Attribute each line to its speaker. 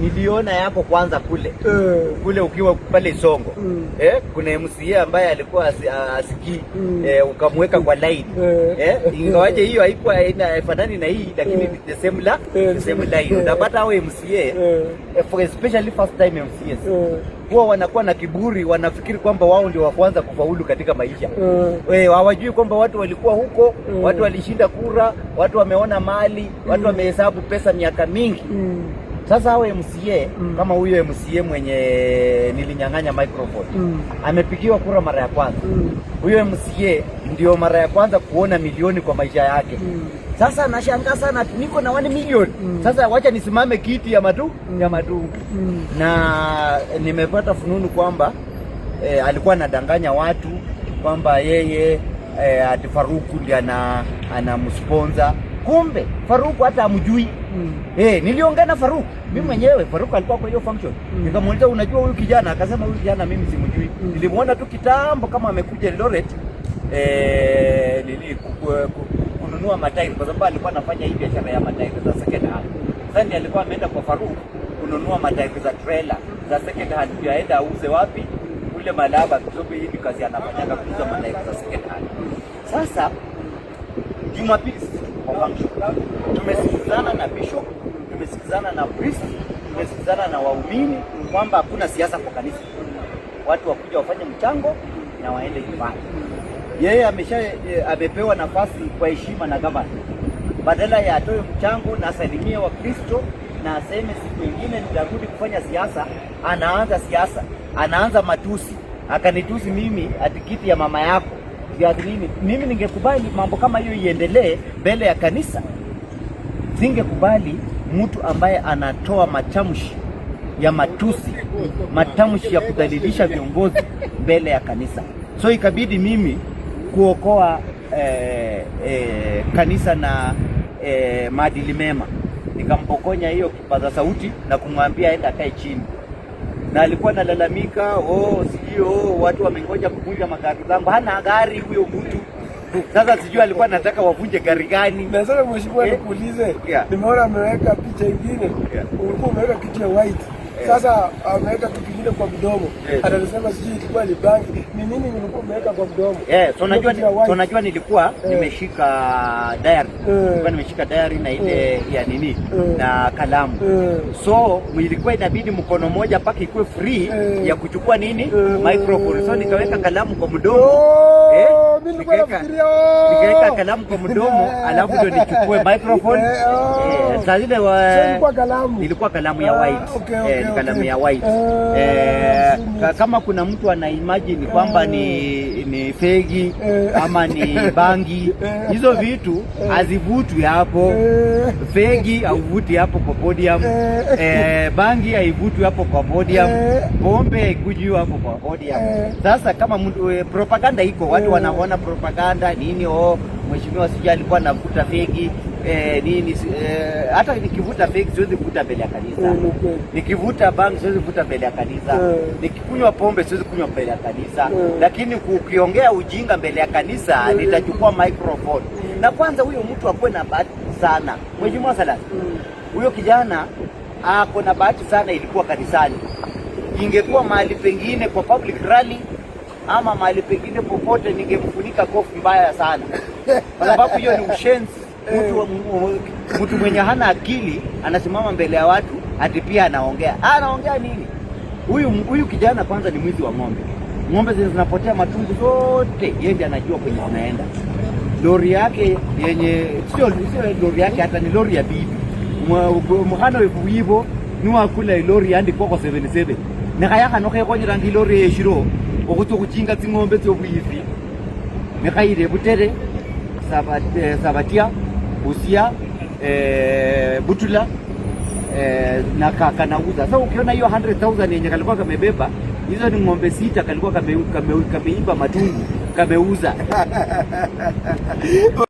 Speaker 1: Niliona yako kwanza kule ukiwa pale Songo. Kuna MCA ambaye alikuwa asikii, ukamweka kwa line. Ingawaje hiyo haikuwa inafanani na hii, lakini the same line. Unapata hao MCA, especially first time MCAs, huwa wanakuwa na kiburi, wanafikiri kwamba wao ndio wa kwanza kufaulu katika maisha. Hawajui kwamba watu walikuwa huko, watu walishinda kura, watu wameona mali, watu wamehesabu pesa miaka mingi. Sasa hao MCA kama huyo MCA mwenye nilinyang'anya microphone, amepigiwa kura mara ya kwanza. Huyo MCA ndio mara ya kwanza kuona milioni kwa maisha yake. Sasa nashangaa sana, niko na 1 milioni. Sasa wacha nisimame kiti ya Matungu. Na nimepata fununu kwamba alikuwa anadanganya watu kwamba yeye ati Faruku ndiye anamsponsor. Kumbe Faruku hata hamjui. Niliongea na Faruku mimi mwenyewe. Faruku alikuwa kwa hiyo function. Nikamuuliza, unajua huyu kijana? Akasema huyu kijana mimi simjui. Nilimuona tu kitambo kama amekuja Eldoret kununua matairi, kwa sababu alikuwa anafanya hii biashara ya matairi za second hand. Sasa alikuwa ameenda kwa Faruku kununua matairi za trailer za second hand, ndio aenda auze wapi? Kule Malaba, kwa sababu hii kazi anafanya, kuuza matairi za second hand. Sasa Jumapili tumesikizana na bishop, tumesikizana na priest, tumesikizana na waumini kwamba hakuna siasa kwa kanisa. Watu wakuja wafanye mchango na waende nyumbani. Yeye amepewa nafasi kwa heshima na gavana. Badala ya atoe mchango na asalimie wa Kristo na aseme siku nyingine nitarudi kufanya siasa, anaanza siasa, anaanza matusi. Akanitusi mimi atikiti ya mama yako. Mimi ningekubali mambo kama hiyo iendelee mbele ya kanisa. Singekubali mtu ambaye anatoa matamshi ya matusi, matamshi ya kudhalilisha viongozi mbele ya kanisa. So ikabidi mimi kuokoa kanisa na maadili mema. Nikampokonya hiyo kipaza sauti na kumwambia aenda kae chini. Na alikuwa analalamika, sijui watu wamengoja kuvunja magari zangu. Hana gari huyo mtu. Sasa sijui alikuwa anataka wavunje gari gani.
Speaker 2: Na sasa mheshimiwa, nikuulize, nimeona ameweka picha nyingine. Ulikuwa umeweka kitu ya white. Sasa ameweka kitu kingine kwa mdomo. Anasema sijui ilikuwa ni banki. Ni nini nilikuwa umeweka kwa mdomo?
Speaker 1: So unajua nilikuwa nimeshika diary. Nilikuwa nimeshika diary na ile ya nini na kalamu. So ilikuwa inabidi mkono moja paka ikuwe free ya kuchukua nini microphone. So nikaweka kalamu kwa mdomo. Nikaweka kalamu kwa mdomo, alafu ndio nichukue microphone. Sasa ile ilikuwa kalamu ya white. Kalamu ya white. Kama kuna mtu ana imagine kwamba ni fegi ama ni bangi, hizo vitu hazivutwi hapo. Fegi haivuti hapo kwa podium, bangi haivutwi hapo kwa podium, pombe haikuji hapo kwa podium. Sasa kama propaganda iko, watu wanaona propaganda nini, mheshimiwa sija alikuwa anavuta fegi nini. Hata nikivuta fake siwezi kuvuta mbele ya kanisa. Nikivuta bangi siwezi kuvuta mbele ya kanisa. Nikikunywa pombe siwezi kunywa mbele ya kanisa. Lakini ukiongea ujinga mbele ya kanisa, nitachukua microphone. Na kwanza huyo mtu akuwe na bahati sana. Mheshimiwa Salasi, huyo kijana ako na bahati sana, ilikuwa kanisani. Ingekuwa mahali pengine kwa public rally ama mahali pengine popote, ningemfunika kofi mbaya sana. Kwa sababu hiyo ni ushenzi. Mtu mwenye hana akili anasimama mbele ya watu ati pia anaongea. Anaongea nini? Huyu kijana kwanza ni mwizi wa ng'ombe. Ng'ombe zinapotea Matungu zote, yeye ndiye anajua kwenye wanaenda. Lori yake yenye sio lori yake, hata ni lori ya bibi. Muhano hivyo ni wakula lori yandi kwa 77. Nekayaka noke konyera ndi lori yeshiro okuto kuchinga zing'ombe zo bwizi. Nekaire butere Sabatia, Busia, Butula na kanauza. Sasa ukiona hiyo 100,000 yenye kalikuwa kamebeba, hizo ni ng'ombe 6 kalikuwa kameiba Matungu, kameuza.